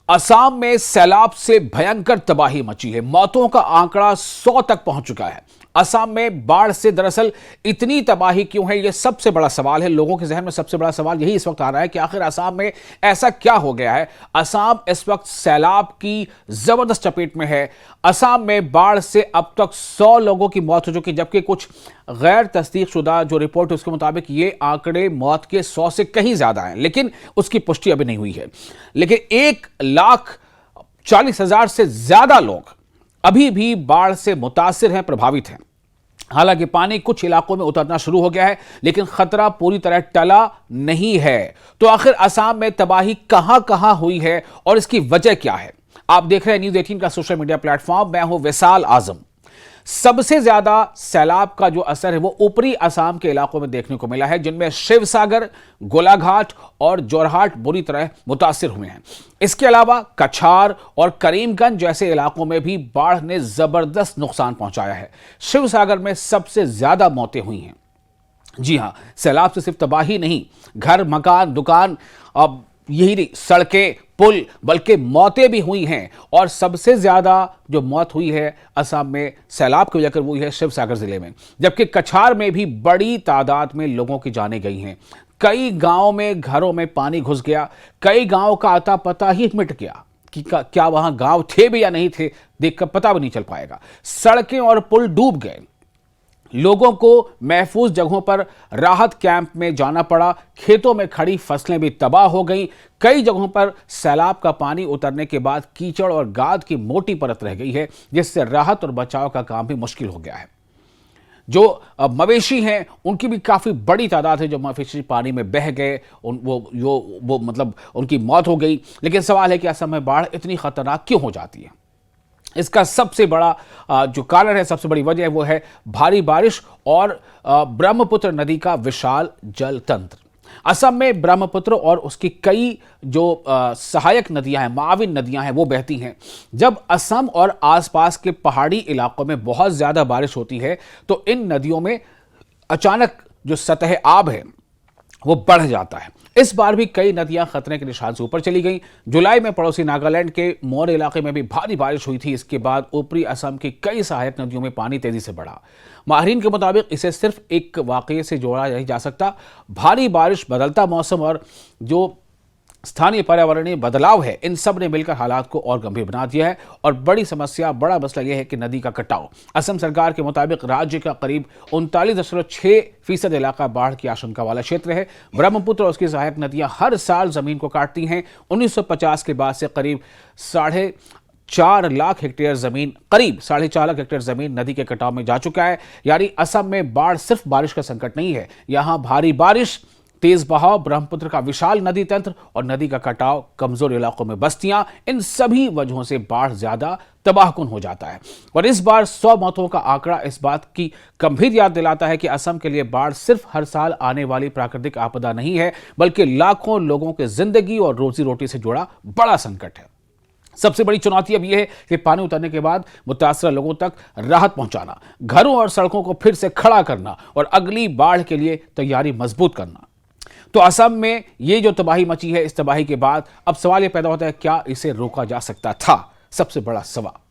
असम में सैलाब से भयंकर तबाही मची है। मौतों का आंकड़ा 100 तक पहुंच चुका है। असम में बाढ़ से दरअसल इतनी तबाही क्यों है, यह सबसे बड़ा सवाल है। लोगों के जहन में सबसे बड़ा सवाल यही इस वक्त आ रहा है कि आखिर असम में ऐसा क्या हो गया है। असम इस वक्त सैलाब की जबरदस्त चपेट में है। असम में बाढ़ से अब तक 100 लोगों की मौत हो चुकी, जबकि कुछ गैर तस्दीकशुदा जो रिपोर्ट है उसके मुताबिक ये आंकड़े मौत के 100 से कहीं ज्यादा हैं, लेकिन उसकी पुष्टि अभी नहीं हुई है। लेकिन 1,40,000 से ज्यादा लोग अभी भी बाढ़ से मुतासिर हैं, प्रभावित हैं। हालांकि पानी कुछ इलाकों में उतरना शुरू हो गया है, लेकिन खतरा पूरी तरह टला नहीं है। तो आखिर असम में तबाही कहां कहां हुई है और इसकी वजह क्या है? आप देख रहे हैं न्यूज़ 18 का सोशल मीडिया प्लेटफॉर्म। मैं हूं विशाल आजम। सबसे ज्यादा सैलाब का जो असर है वो ऊपरी असम के इलाकों में देखने को मिला है, जिनमें शिवसागर, गोलाघाट और जोरहाट बुरी तरह मुतासिर हुए हैं। इसके अलावा कछार और करीमगंज जैसे इलाकों में भी बाढ़ ने जबरदस्त नुकसान पहुंचाया है। शिवसागर में सबसे ज्यादा मौतें हुई हैं। जी हां, सैलाब से सिर्फ तबाही नहीं, घर, मकान, दुकान, अब यही नहीं, सड़कें, पुल, बल्कि मौतें भी हुई हैं। और सबसे ज्यादा जो मौत हुई है असम में सैलाब की वजह से हुई है शिवसागर जिले में, जबकि कछार में भी बड़ी तादाद में लोगों की जानें गई हैं। कई गांवों में घरों में पानी घुस गया, कई गांवों का अता पता ही मिट गया कि क्या वहां गांव थे भी या नहीं थे, देखकर पता भी नहीं चल पाएगा। सड़कें और पुल डूब गए। लोगों को महफूज जगहों पर राहत कैंप में जाना पड़ा। खेतों में खड़ी फसलें भी तबाह हो गईं। कई जगहों पर सैलाब का पानी उतरने के बाद कीचड़ और गाद की मोटी परत रह गई है, जिससे राहत और बचाव का काम भी मुश्किल हो गया है। जो मवेशी हैं उनकी भी काफी बड़ी तादाद है जो मवेशी पानी में बह गए, वो मतलब उनकी मौत हो गई। लेकिन सवाल है कि असम में बाढ़ इतनी खतरनाक क्यों हो जाती है? इसका सबसे बड़ा जो कारण है, सबसे बड़ी वजह है, वो है भारी बारिश और ब्रह्मपुत्र नदी का विशाल जल तंत्र। असम में ब्रह्मपुत्र और उसकी कई जो सहायक नदियां हैं, माविन नदियां हैं, वो बहती हैं। जब असम और आसपास के पहाड़ी इलाकों में बहुत ज्यादा बारिश होती है तो इन नदियों में अचानक जो सतह आब है वो बढ़ जाता है। इस बार भी कई नदियां खतरे के निशान से ऊपर चली गईं। जुलाई में पड़ोसी नागालैंड के मोर इलाके में भी भारी बारिश हुई थी। इसके बाद ऊपरी असम की कई सहायक नदियों में पानी तेजी से बढ़ा। माहिरीन के मुताबिक इसे सिर्फ एक वाकये से जोड़ा नहीं जा सकता। भारी बारिश, बदलता मौसम और जो स्थानीय पर्यावरणीय बदलाव है, इन सब ने मिलकर हालात को और गंभीर बना दिया है। और बड़ी बड़ा मसला यह है कि नदी का कटाव। असम सरकार के मुताबिक राज्य का करीब 39.6% इलाका बाढ़ की आशंका वाला क्षेत्र है। ब्रह्मपुत्र और उसकी सहायक नदियां हर साल जमीन को काटती हैं। 1950 के बाद से करीब 4.5 लाख हेक्टेयर जमीन नदी के कटाव में जा चुका है। यानी असम में बाढ़ सिर्फ बारिश का संकट नहीं है, यहां भारी बारिश, तेज बहाव, ब्रह्मपुत्र का विशाल नदी तंत्र और नदी का कटाव, कमजोर इलाकों में बस्तियां, इन सभी वजहों से बाढ़ ज्यादा तबाहकुन हो जाता है। और इस बार 100 मौतों का आंकड़ा इस बात की गंभीर याद दिलाता है कि असम के लिए बाढ़ सिर्फ हर साल आने वाली प्राकृतिक आपदा नहीं है, बल्कि लाखों लोगों की जिंदगी और रोजी रोटी से जुड़ा बड़ा संकट है। सबसे बड़ी चुनौती अब यह है कि पानी उतरने के बाद मुतासर लोगों तक राहत पहुंचाना, घरों और सड़कों को फिर से खड़ा करना और अगली बाढ़ के लिए तैयारी मजबूत करना। तो असम में ये जो तबाही मची है, इस तबाही के बाद अब सवाल ये पैदा होता है, क्या इसे रोका जा सकता था? सबसे बड़ा सवाल।